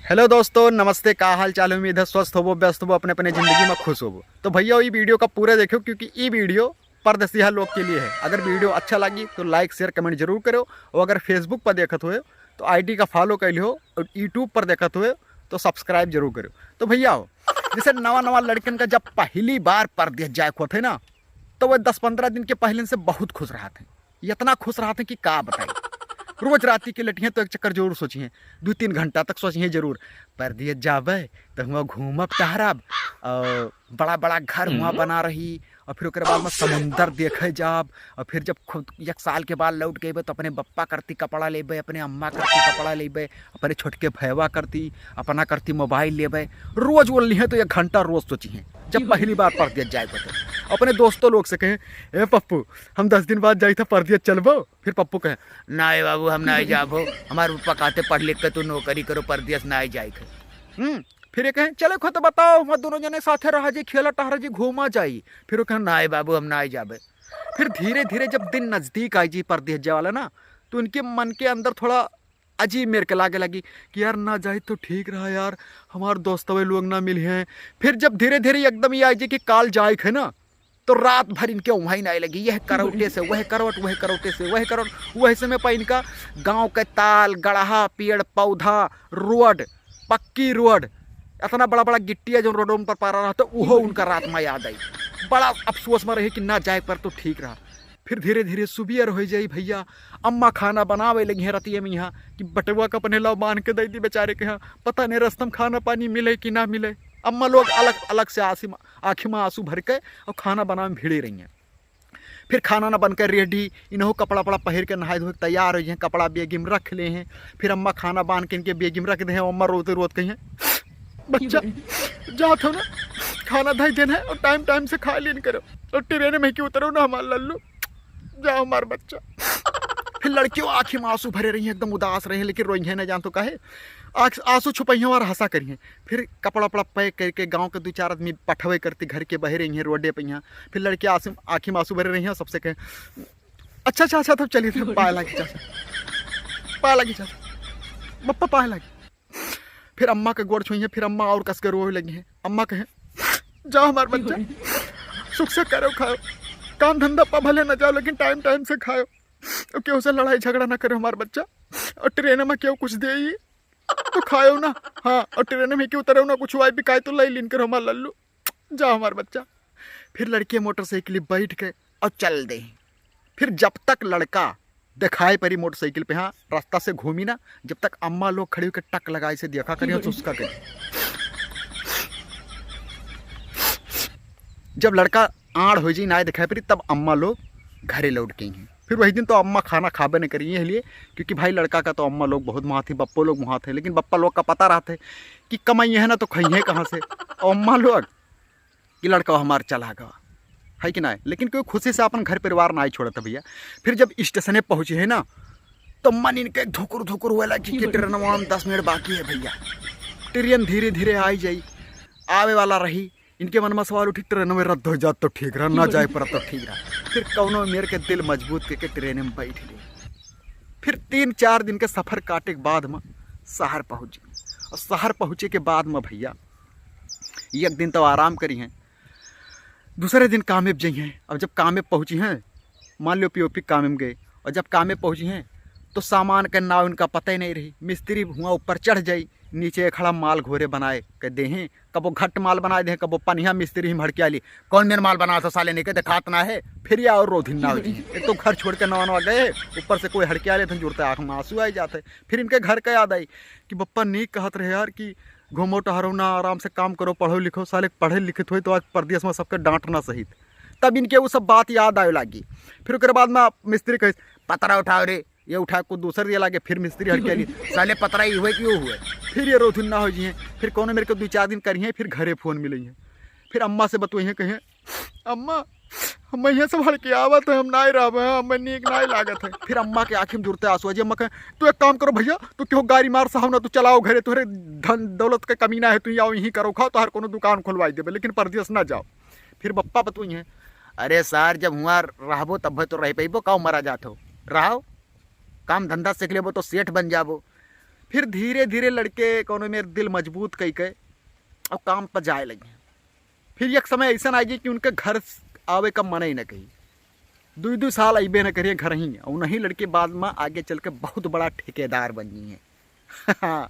Hello दोस्तों, नमस्ते। का हाल चाल? उम्मीद है स्वस्थ हो, व्यस्त हो, अपने अपने ज़िंदगी में खुश हो। तो भैया ये वीडियो का पूरा देखो, क्योंकि ये वीडियो परदेसिया लोग के लिए है। अगर वीडियो अच्छा लगी तो लाइक शेयर कमेंट जरूर करो। और अगर फेसबुक पर देखत हुए तो आईडी का फॉलो कर लियो, और यूट्यूब पर देखत हुए तो सब्सक्राइब जरूर करो। तो भैया हो, जैसे नवा नवा लड़कन का जब पहली बार परदेश जाए होते ना, तो वह 10-15 दिन के पहले से बहुत खुश रहा थे। इतना खुश रहा थे कि का बताए। रोज राती के लटियाँ तो एक चक्कर जरूर सोचिए, 2-3 घंटा तक सोचिए जरूर। परदेस जाबे तो हुआ घूमब टहरब, और बड़ा बड़ा घर हुआ बना रही, और फिर उसके बाद में समुंदर देखे जाब। और फिर जब खुद 1 साल के बाद लौट गए तो अपने बप्पा करती कपड़ा लेबे, अपने अम्मा करती कपड़ा लेबे, अपने छोटके भैया करती अपना करती मोबाइल लेबे। रोज वो लिए तो 1 घंटा रोज सोचिए जब पहली बार परदेस जाए तो। अपने दोस्तों लोग से कहें, ए पप्पू हम 10 दिन बाद जाई था परदेस चलबो। फिर पप्पू कहे, नहीं बाबू हम नहीं जाबो, हमारे पप्पा कहते पढ़ लिख के तू नौकरी करो, परदेस नहीं जाए। फिर ये कहें, चले खो तो बताओ, हम दोनों जने साथे रह जी, खेला टहरा जी, घूमा जाई। फिर वो कहें, नहीं बाबू हम नहीं जाबे। फिर धीरे धीरे जब दिन नज़दीक आई जी परदेस जाए वाला ना, तो उनके मन के अंदर थोड़ा अजीब मेरे के लागे लगी कि यार ना जाए तो ठीक रहा यार, हमारे दोस्तवे लोग ना मिले हैं। फिर जब धीरे धीरे एकदम ये आई जी कि काल जाए है ना, तो रात भर इनके वहीं नहीं लगी, यह करौटे से वह करवट, वह करौटे से वह करवट। वह समय पर इनका गांव के ताल गढ़ा पेड़ पौधा रोड, पक्की रोड, इतना बड़ा बड़ा गिट्टिया जो रोडों पर पारा रहा, तो वो उनका रात में याद आई। बड़ा अफसोस में रहे कि ना जाए पर तो ठीक रहा। फिर धीरे धीरे सुबियर हो जाई भैया, अम्मा खाना बनावे लगी है रतिये में यहाँ कि बटुआ का अपने लाव बांध के दे दी बेचारे के यहाँ। पता नहीं रस्तम खाना पानी मिले कि ना मिले। अम्मा लोग अलग अलग से आँखी में आंसू भर के और खाना बनाने में भिड़ी रही हैं। फिर खाना ना बनकर रेडी, इन्हों कपड़ा पड़ा पहर के नहाए धोए तैयार हो जाए, कपड़ा बेगी में रख ले हैं। फिर अम्मा खाना बांध के इनके बेगी में रख दे हैं। अम्मा रोते रोते कही हैं, बच्चा जात हो ना, खाना धाई देना है और टाइम टाइम से खा लेन करो, और ट्रेन में क्यों उतरो ना हमारा लल्लू, जाओ हमारा बच्चा। फिर लड़कियों आँखी में आंसू भरे रही हैं, एकदम उदास रही हैं, लेकिन रोई है ना जान तो काहे। आंसू छुपाई और हंसा करी हैं। फिर कपड़ा वपड़ा पैक करके गांव के 2-4 आदमी पठवे करते घर के बहे रही हैं रोडे पे यहाँ। फिर लड़के आँखी में आंसू भरे रही हैं, सबसे कहें, अच्छा चाचा तब चलिए थे, पाए लगी चाचा, पाए लगी चाचा, बप्पा पाए लगी। फिर अम्मा के गोड़ छुई हैं। फिर अम्मा और कस के रोए लगी हैं। अम्मा कहें, जाओ हमारे बच्चा, सुख से करो खाओ, काम धंधा पा भले न जाओ, लेकिन टाइम टाइम से खाओ, और क्यों से लड़ाई झगड़ा ना करे हमारा बच्चा। और ट्रेन में क्यों कुछ दे तो खाओ ना, हाँ, और ट्रेन में क्यों उतरो ना, कुछ हुआ भी खाए तो लाई लीन करो हमारा लल्लू, जाओ हमारा बच्चा। फिर लड़के मोटरसाइकिल बैठ के और चल दे। फिर जब तक लड़का दिखाई परी मोटरसाइकिल पे, हाँ रास्ता से घूमी ना, जब तक अम्मा लोग खड़ी होकर टक लगाए से देखा करी और उसका करी। जब लड़का आड़ हो जी ना दिखाई पड़ी, तब अम्मा लोग घरे लौट गई हैं। फिर वही दिन तो अम्मा खाना खाबे नहीं करी है लिए, क्योंकि भाई लड़का का तो अम्मा लोग बहुत वहाँ थे, बप्पो लोग वहाँ थे। लेकिन बप्पा लोग का पता रहा था कि कमाई है ना तो खाइए कहाँ से, और अम्मा लोग कि लड़का हमारा चला गया है कि नहीं। लेकिन कोई खुशी से अपन घर परिवार ना ही छोड़ा था भैया। फिर जब स्टेशने पहुँचे है ना, तो मन इनके धुकुर धुकुर हुआ लगी कि ट्रेन में 10 मिनट बाकी है भैया। ट्रेन धीरे धीरे आई जाई, आवे वाला रही। इनके मन में सवाल उठी, ट्रेन में रद्द हो जात तो ठीक रहा, ना जाए पर तो ठीक रहा। फिर कौनो मेरे के दिल मजबूत करके ट्रेन में बैठ गए। फिर 3-4 दिन के सफ़र काटे के बाद में शहर पहुँचे। और शहर पहुँचे के बाद में भैया एक दिन तो आराम करी हैं, दूसरे दिन काम में जाइ हैं। अब जब काम में पहुँची हैं, मान लो पीओपी काम में गए, और जब काम में पहुँची हैं तो सामान का नाव इनका पता ही नहीं रही। मिस्त्री हुआ ऊपर चढ़ जाई, नीचे खड़ा माल घोरे बनाए के दे हैं, कबो घट माल बना दे, कबो पनिया मिस्त्री ही भड़किया ली, कौन मेरा माल बना था साले नहीं कहते खात ना है। फिर या और रोधिन ना हो जी। एक तो घर छोड़ के नवा नवा गए, ऊपर से कोई हड़किया ले थे, जुड़ते आँख में आंसू आ जाते। फिर इनके घर का याद आई कि बप्पा नहीं कहत रहे यार कि घूमो टहरो ना, आराम से काम करो, पढ़ो लिखो, साले पढ़े लिखित हुए तो आज परदेश में सबके डांटना सहित। तब इनके वो सब बात याद आए लगी। फिर उसके बाद में मिस्त्री कहे, पतरा उठाओ रे, ये उठा को दूसर दिया लागे। फिर मिस्त्री हड़के लिए, साले पतरा ही हुए क्यों हुए। फिर ये रोधुन ना हो जी हैं। फिर कौन मेरे को 2-4 दिन करी हैं, फिर घरे फ़ोन मिली हैं। फिर अम्मा से बतुई हैं, कहें अम्मा हम यहाँ से भड़ के आवत है, हम ना रहा, हमें नीक ना लागत है। फिर अम्मा के आँखी में जुड़ते आंसू जी। अम्मा कहें, तू एक काम करो भैया, तू क्यों गाड़ी मार साहब ना, तू चलाओ घरे, तुहरे धन दौलत का कमी ना है, तू आओ यहीं करो खाओ, तो हर कोनो दुकान खुलवाई देवे, लेकिन परदेश ना जाओ। फिर बप्पा बतुई हैं, अरे सर जब हुआ रहबो तब तो रह पेबो, काऊ मरा जात हो, रहो काम धंधा सीख लेबो तो सेठ बन जाबो। फिर धीरे धीरे लड़के कोनो मेरे दिल मजबूत कई के और काम पर जाए लगे। फिर एक समय ऐसा आएगी कि उनके घर आवे का मन ही न कही, 2-2 साल अबे न करिए घर ही, और नहीं लड़के बाद में आगे चल के बहुत बड़ा ठेकेदार बन गई है।